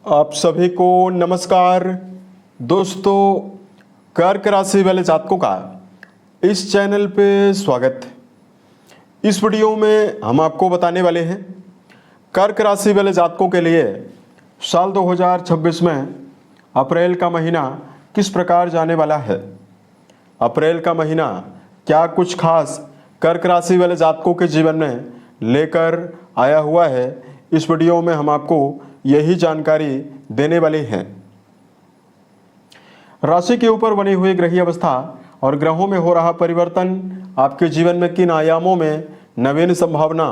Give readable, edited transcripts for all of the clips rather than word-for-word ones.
आप सभी को नमस्कार। दोस्तों, कर्क राशि वाले जातकों का इस चैनल पे स्वागत है। इस वीडियो में हम आपको बताने वाले हैं कर्क राशि वाले जातकों के लिए साल 2026 में अप्रैल का महीना किस प्रकार जाने वाला है। अप्रैल का महीना क्या कुछ खास कर्क राशि वाले जातकों के जीवन में लेकर आया हुआ है, इस वीडियो में हम आपको यही जानकारी देने वाले हैं। राशि के ऊपर बनी हुई ग्रही अवस्था और ग्रहों में हो रहा परिवर्तन आपके जीवन में किन आयामों में नवीन संभावना,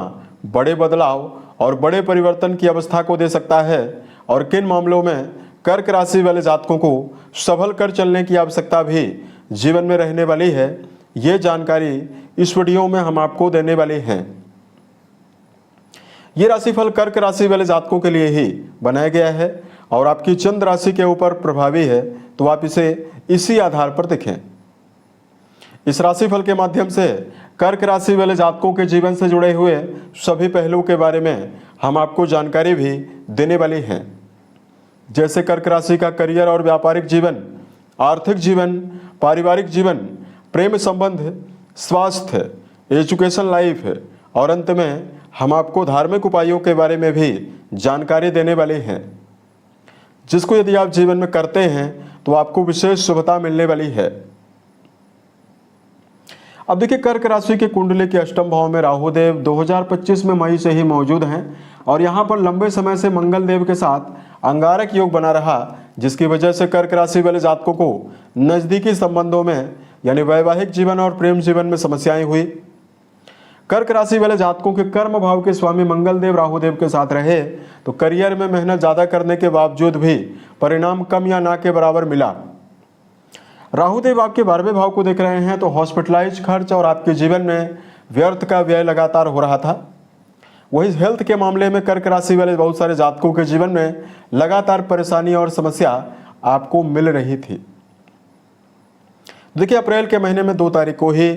बड़े बदलाव और बड़े परिवर्तन की अवस्था को दे सकता है और किन मामलों में कर्क राशि वाले जातकों को संभल कर चलने की आवश्यकता भी जीवन में रहने वाली है, ये जानकारी इस वीडियो में हम आपको देने वाले हैं। ये राशिफल कर्क राशि वाले जातकों के लिए ही बनाया गया है और आपकी चंद्र राशि के ऊपर प्रभावी है, तो आप इसे इसी आधार पर देखें। इस राशिफल के माध्यम से कर्क राशि वाले जातकों के जीवन से जुड़े हुए सभी पहलुओं के बारे में हम आपको जानकारी भी देने वाली हैं, जैसे कर्क राशि का करियर और व्यापारिक जीवन, आर्थिक जीवन, पारिवारिक जीवन, प्रेम संबंध, स्वास्थ्य, एजुकेशन लाइफ और अंत में हम आपको धार्मिक उपायों के बारे में भी जानकारी देने वाले हैं, जिसको यदि आप जीवन में करते हैं तो आपको विशेष शुभता मिलने वाली है। अब देखिए, कर्क राशि के कुंडली के अष्टम भाव में राहु देव 2025 में मई से ही मौजूद हैं और यहाँ पर लंबे समय से मंगल देव के साथ अंगारक योग बना रहा, जिसकी वजह से कर्क राशि वाले जातकों को नज़दीकी संबंधों में यानी वैवाहिक जीवन और प्रेम जीवन में समस्याएं हुई। कर्क राशि वाले जातकों के कर्म भाव के स्वामी मंगल देव राहु देव के साथ रहे तो करियर में मेहनत ज़्यादा करने के बावजूद भी परिणाम कम या ना के बराबर मिला। राहु देव आपके 12वें भाव को देख रहे हैं तो हॉस्पिटलाइज खर्च और आपके जीवन में व्यर्थ का व्यय लगातार हो रहा था। वही हेल्थ के मामले में कर्क राशि वाले बहुत सारे जातकों के जीवन में लगातार परेशानी और समस्या आपको मिल रही थी। देखिए, अप्रैल के महीने में 2 तारीख को ही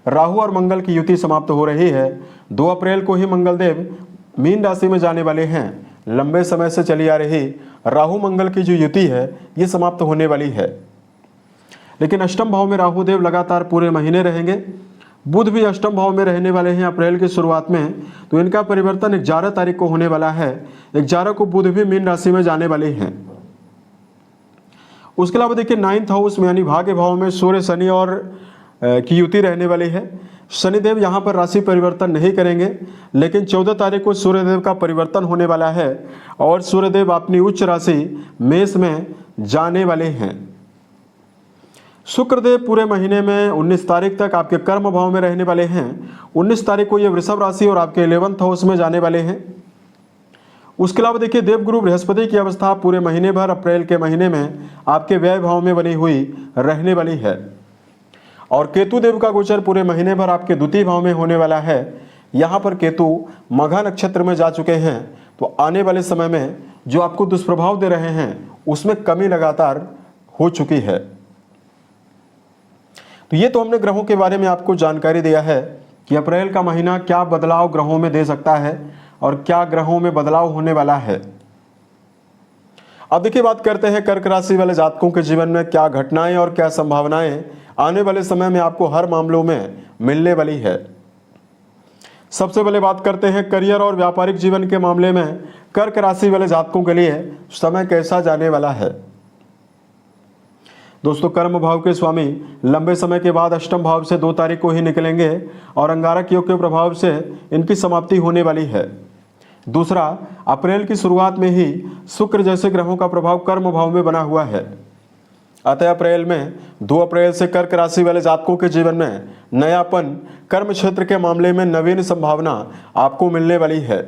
राहु और मंगल की युति समाप्त हो रही है। 2 अप्रैल को ही मंगल देव मीन राशि में जाने वाले हैं। लंबे समय से चली आ रही राहु मंगल की जो युति है ये समाप्त होने वाली है, लेकिन अष्टम भाव में राहु देव लगातार पूरे महीने रहेंगे। बुध भी अष्टम भाव में रहने वाले हैं अप्रैल की शुरुआत में, तो इनका परिवर्तन 11 तारीख को होने वाला है। 11 को बुध भी मीन राशि में जाने वाले हैं। उसके अलावा देखिए, 9th हाउस में यानी भाग्य भाव में सूर्य, शनि और की युति रहने वाली है। शनिदेव यहाँ पर राशि परिवर्तन नहीं करेंगे, लेकिन 14 तारीख को सूर्यदेव का परिवर्तन होने वाला है और सूर्यदेव अपनी उच्च राशि मेष में जाने वाले हैं। शुक्रदेव पूरे महीने में 19 तारीख तक आपके कर्म भाव में रहने वाले हैं। 19 तारीख को ये वृषभ राशि और आपके 11th हाउस में जाने वाले हैं। उसके अलावा देखिए, देवगुरु बृहस्पति की अवस्था पूरे महीने भर अप्रैल के महीने में आपके व्यय भाव में बनी हुई रहने वाली है और केतु देव का गोचर पूरे महीने भर आपके द्वितीय भाव में होने वाला है। यहाँ पर केतु मघा नक्षत्र में जा चुके हैं, तो आने वाले समय में जो आपको दुष्प्रभाव दे रहे हैं उसमें कमी लगातार हो चुकी है। तो ये तो हमने ग्रहों के बारे में आपको जानकारी दिया है कि अप्रैल का महीना क्या बदलाव ग्रहों में दे सकता है और क्या ग्रहों में बदलाव होने वाला है। अब देखिए, बात करते हैं कर्क राशि वाले जातकों के जीवन में क्या घटनाएं और क्या संभावनाएं आने वाले समय में आपको हर मामलों में मिलने वाली है। सबसे पहले बात करते हैं करियर और व्यापारिक जीवन के मामले में कर्क राशि वाले जातकों के लिए समय कैसा जाने वाला है। दोस्तों, कर्म भाव के स्वामी लंबे समय के बाद अष्टम भाव से 2 तारीख को ही निकलेंगे और अंगारक योग के प्रभाव से इनकी समाप्ति होने वाली है। दूसरा, अप्रैल की शुरुआत में ही शुक्र जैसे ग्रहों का प्रभाव कर्म भाव में बना हुआ है। अतः अप्रैल में 2 अप्रैल से कर्क राशि वाले जातकों के जीवन में नयापन, कर्म क्षेत्र के मामले में नवीन संभावना आपको मिलने वाली है।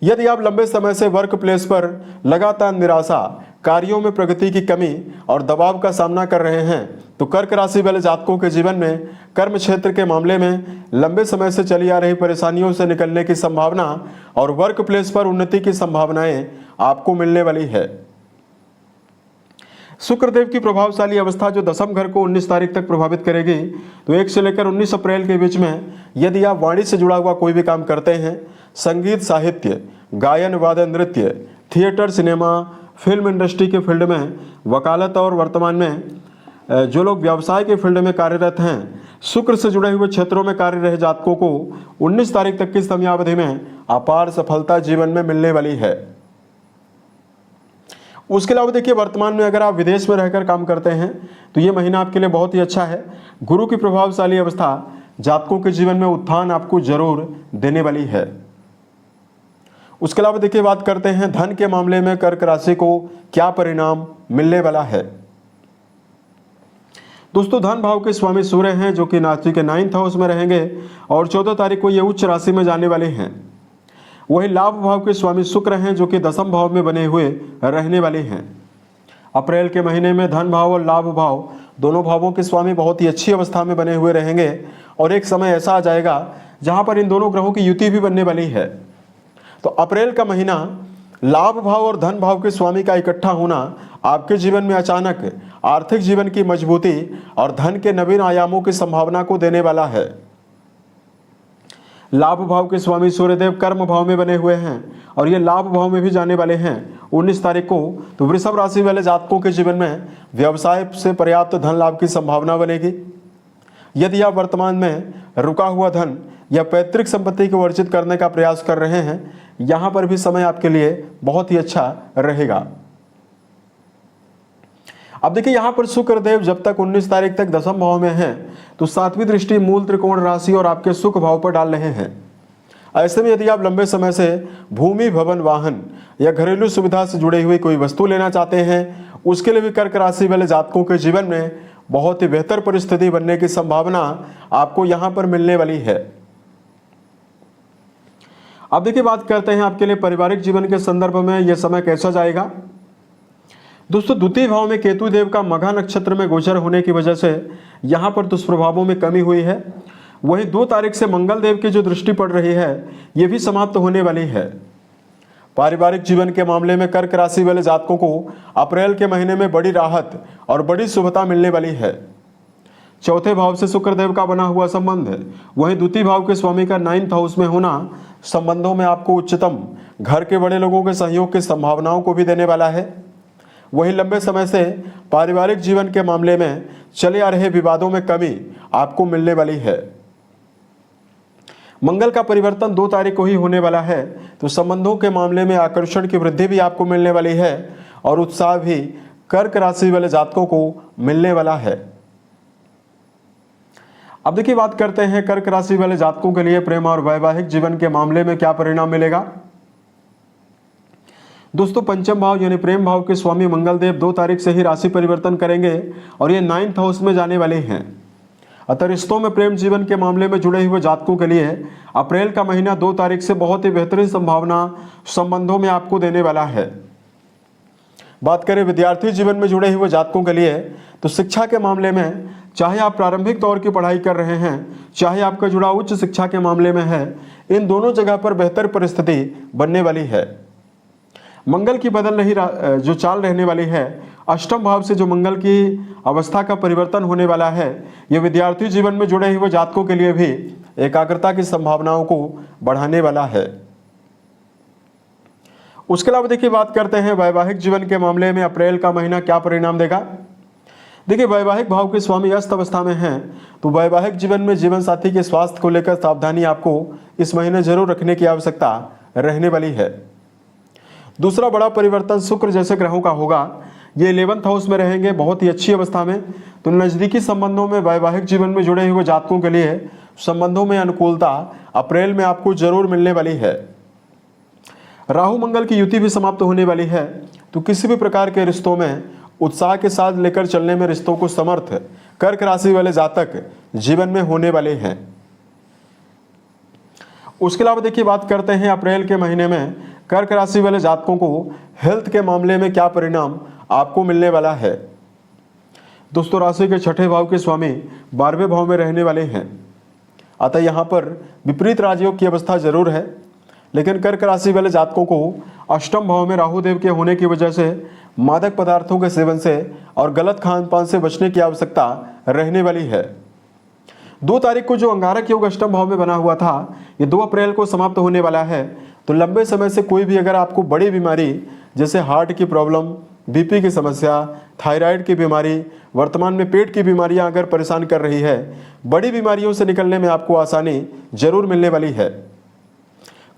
यदि आप लंबे समय से वर्क प्लेस पर लगातार निराशा, कार्यों में प्रगति की कमी और दबाव का सामना कर रहे हैं तो कर्क राशि वाले जातकों के जीवन में कर्म क्षेत्र के मामले में लंबे समय से चली आ रही परेशानियों से निकलने की संभावना और वर्क प्लेस पर उन्नति की संभावनाएं आपको मिलने वाली है। शुक्रदेव की प्रभावशाली अवस्था जो दशम घर को 19 तारीख तक प्रभावित करेगी, तो 1 से लेकर 19 अप्रैल के बीच में यदि आप वाणी से जुड़ा हुआ कोई भी काम करते हैं, संगीत, साहित्य, गायन, वादन, नृत्य, थिएटर, सिनेमा, फिल्म इंडस्ट्री के फील्ड में, वकालत और वर्तमान में जो लोग व्यवसाय के फील्ड में कार्यरत हैं, शुक्र से जुड़े हुए क्षेत्रों में कार्य रहे जातकों को 19 तारीख तक की समयावधि में अपार सफलता जीवन में मिलने वाली है। उसके अलावा देखिए, वर्तमान में अगर आप विदेश में रहकर काम करते हैं तो ये महीना आपके लिए बहुत ही अच्छा है। गुरु की प्रभावशाली अवस्था जातकों के जीवन में उत्थान आपको जरूर देने वाली है। उसके अलावा देखिए, बात करते हैं धन के मामले में कर्क राशि को क्या परिणाम मिलने वाला है। दोस्तों, धन भाव के स्वामी सूर्य हैं जो कि राशि के 9th हाउस में रहेंगे और 14 तारीख को ये उच्च राशि में जाने वाले हैं। वही लाभ भाव के स्वामी शुक्र हैं जो कि 10th भाव में बने हुए रहने वाले हैं। अप्रैल के महीने में धन भाव और लाभ भाव दोनों भावों के स्वामी बहुत ही अच्छी अवस्था में बने हुए रहेंगे और एक समय ऐसा आ जाएगा जहां पर इन दोनों ग्रहों की युति भी बनने वाली है। तो अप्रैल का महीना लाभ भाव और धन भाव के स्वामी का इकट्ठा होना आपके जीवन में अचानक आर्थिक जीवन की मजबूती और धन के नवीन आयामों की संभावना को देने वाला है। लाभ भाव के स्वामी सूर्यदेव कर्म भाव में बने हुए हैं और ये लाभ भाव में भी जाने वाले हैं 19 तारीख को। तो वृषभ राशि वाले जातकों के जीवन में व्यवसाय से पर्याप्त धन लाभ की संभावना बनेगी। यदि आप वर्तमान में रुका हुआ धन या पैतृक संपत्ति को अर्जित करने का प्रयास कर रहे हैं, यहां पर भी समय आपके लिए बहुत ही अच्छा रहेगा। अब देखिए, यहां पर शुक्रदेव जब तक 19 तारीख तक 10th भाव में हैं तो 7वीं दृष्टि मूल त्रिकोण राशि और आपके सुख भाव पर डाल रहे हैं। ऐसे में यदि आप लंबे समय से भूमि, भवन, वाहन या घरेलू सुविधा से जुड़ी हुई कोई वस्तु लेना चाहते हैं, उसके लिए भी कर्क राशि वाले जातकों के जीवन में बहुत ही बेहतर परिस्थिति बनने की संभावना आपको यहां पर मिलने वाली है। अब देखिए, बात करते हैं आपके लिए पारिवारिक जीवन के संदर्भ में यह समय कैसा जाएगा। दोस्तों, द्वितीय भाव में केतु देव का मघा नक्षत्र में गोचर होने की वजह से यहां पर दुष्प्रभावों में कमी हुई है। वहीं 2 तारीख से मंगल देव की जो दृष्टि पड़ रही है यह भी समाप्त होने वाली है। पारिवारिक जीवन के मामले में कर्क राशि वाले जातकों को अप्रैल के महीने में बड़ी राहत और बड़ी शुभता मिलने वाली है। चौथे भाव से शुक्रदेव का बना हुआ संबंध है, वहीं द्वितीय भाव के स्वामी का 9th हाउस में होना संबंधों में आपको उच्चतम घर के बड़े लोगों के सहयोग की संभावनाओं को भी देने वाला है। वहीं लंबे समय से पारिवारिक जीवन के मामले में चले आ रहे विवादों में कमी आपको मिलने वाली है। मंगल का परिवर्तन 2 तारीख को ही होने वाला है, तो संबंधों के मामले में आकर्षण की वृद्धि भी आपको मिलने वाली है और उत्साह भी कर्क राशि वाले जातकों को मिलने वाला है। अब देखिए, बात करते हैं कर्क राशि वाले जातकों के लिए प्रेम और वैवाहिक जीवन के मामले में क्या परिणाम मिलेगा। दोस्तों, पंचम भाव यानी प्रेम भाव के स्वामी मंगल देव 2 तारीख से ही राशि परिवर्तन करेंगे और ये 9th हाउस में जाने वाले हैं। अतः रिश्तों में प्रेम जीवन के मामले में जुड़े हुए जातकों के लिए अप्रैल का महीना 2 तारीख से बहुत ही बेहतरीन संभावना संबंधों में आपको देने वाला है। बात करें विद्यार्थी जीवन में जुड़े हुए जातकों के लिए, तो शिक्षा के मामले में चाहे आप प्रारंभिक तौर की पढ़ाई कर रहे हैं, चाहे आपका जुड़ाव उच्च शिक्षा के मामले में है, इन दोनों जगह पर बेहतर परिस्थिति बनने वाली है। मंगल की बदल रही जो चाल रहने वाली है, अष्टम भाव से जो मंगल की अवस्था का परिवर्तन होने वाला है, यह विद्यार्थी जीवन में जुड़े हुए जातकों के लिए भी एकाग्रता की संभावनाओं को बढ़ाने वाला है। उसके अलावा देखिए, बात करते हैं वैवाहिक जीवन के मामले में अप्रैल का महीना क्या परिणाम देगा। देखिए, वैवाहिक भाव के स्वामी अस्त अवस्था में हैं, तो वैवाहिक जीवन में जीवन साथी के स्वास्थ्य को लेकर सावधानी आपको इस महीने जरूर रखने की आवश्यकता रहने वाली है। दूसरा बड़ा परिवर्तन शुक्र जैसे ग्रहों का होगा। ये 11th हाउस में रहेंगे बहुत ही अच्छी अवस्था में, तो नज़दीकी संबंधों में वैवाहिक जीवन में जुड़े हुए जातकों के लिए संबंधों में अनुकूलता अप्रैल में आपको जरूर मिलने वाली है। राहु मंगल की युति भी समाप्त होने वाली है, तो किसी भी प्रकार के रिश्तों में उत्साह के साथ लेकर चलने में रिश्तों को समर्थ कर्क राशि वाले जातक जीवन में होने वाले हैं। उसके अलावा देखिए, बात करते हैं अप्रैल के महीने में कर्क राशि वाले जातकों को हेल्थ के मामले में क्या परिणाम आपको मिलने वाला है। दोस्तों, राशि के 6ठे भाव के स्वामी 12वें भाव में रहने वाले हैं, अतः यहाँ पर विपरीत राजयोग की अवस्था जरूर है, लेकिन कर्क राशि वाले जातकों को अष्टम भाव में राहु देव के होने की वजह से मादक पदार्थों के सेवन से और गलत खान पान से बचने की आवश्यकता रहने वाली है। 2 तारीख को जो अंगारक योग अष्टम भाव में बना हुआ था, ये 2 अप्रैल को समाप्त होने वाला है। तो लंबे समय से कोई भी अगर आपको बड़ी बीमारी जैसे हार्ट की प्रॉब्लम, बीपी की समस्या, थायराइड की बीमारी, वर्तमान में पेट की बीमारियां अगर परेशान कर रही है, बड़ी बीमारियों से निकलने में आपको आसानी जरूर मिलने वाली है।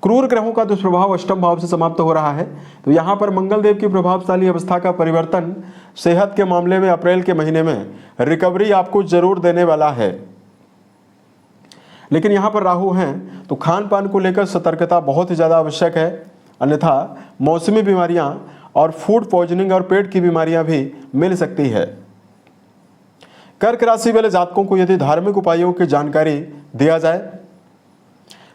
क्रूर ग्रहों का दुष्प्रभाव अष्टम भाव से समाप्त हो रहा है। तो यहाँ पर मंगल देव की प्रभावशाली अवस्था का परिवर्तन सेहत के मामले में अप्रैल के महीने में रिकवरी आपको जरूर देने वाला है। लेकिन यहाँ पर राहु हैं तो खान पान को लेकर सतर्कता बहुत ही ज़्यादा आवश्यक है, अन्यथा मौसमी बीमारियाँ और फूड पॉइजनिंग और पेट की बीमारियाँ भी मिल सकती है। कर्क राशि वाले जातकों को यदि धार्मिक उपायों की जानकारी दिया जाए,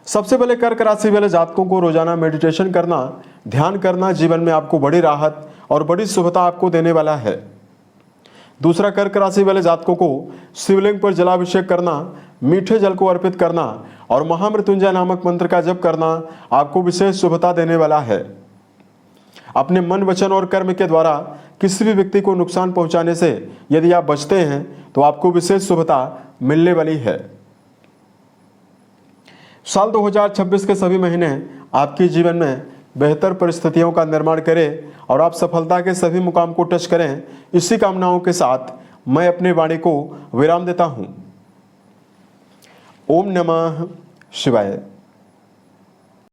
सबसे पहले कर्क राशि वाले जातकों को रोजाना मेडिटेशन करना, ध्यान करना जीवन में आपको बड़ी राहत और बड़ी शुभता आपको देने वाला है। दूसरा, कर्क राशि वाले जातकों को शिवलिंग पर जलाभिषेक करना, मीठे जल को अर्पित करना और महामृत्युंजय नामक मंत्र का जप करना आपको विशेष शुभता देने वाला है। अपने मन, वचन और कर्म के द्वारा किसी भी व्यक्ति को नुकसान पहुंचाने से यदि आप बचते हैं तो आपको विशेष शुभता मिलने वाली है। साल 2026 के सभी महीने आपके जीवन में बेहतर परिस्थितियों का निर्माण करें और आप सफलता के सभी मुकाम को टच करें। इसी कामनाओं के साथ मैं अपनी वाणी को विराम देता हूं। ओम नमः शिवाय।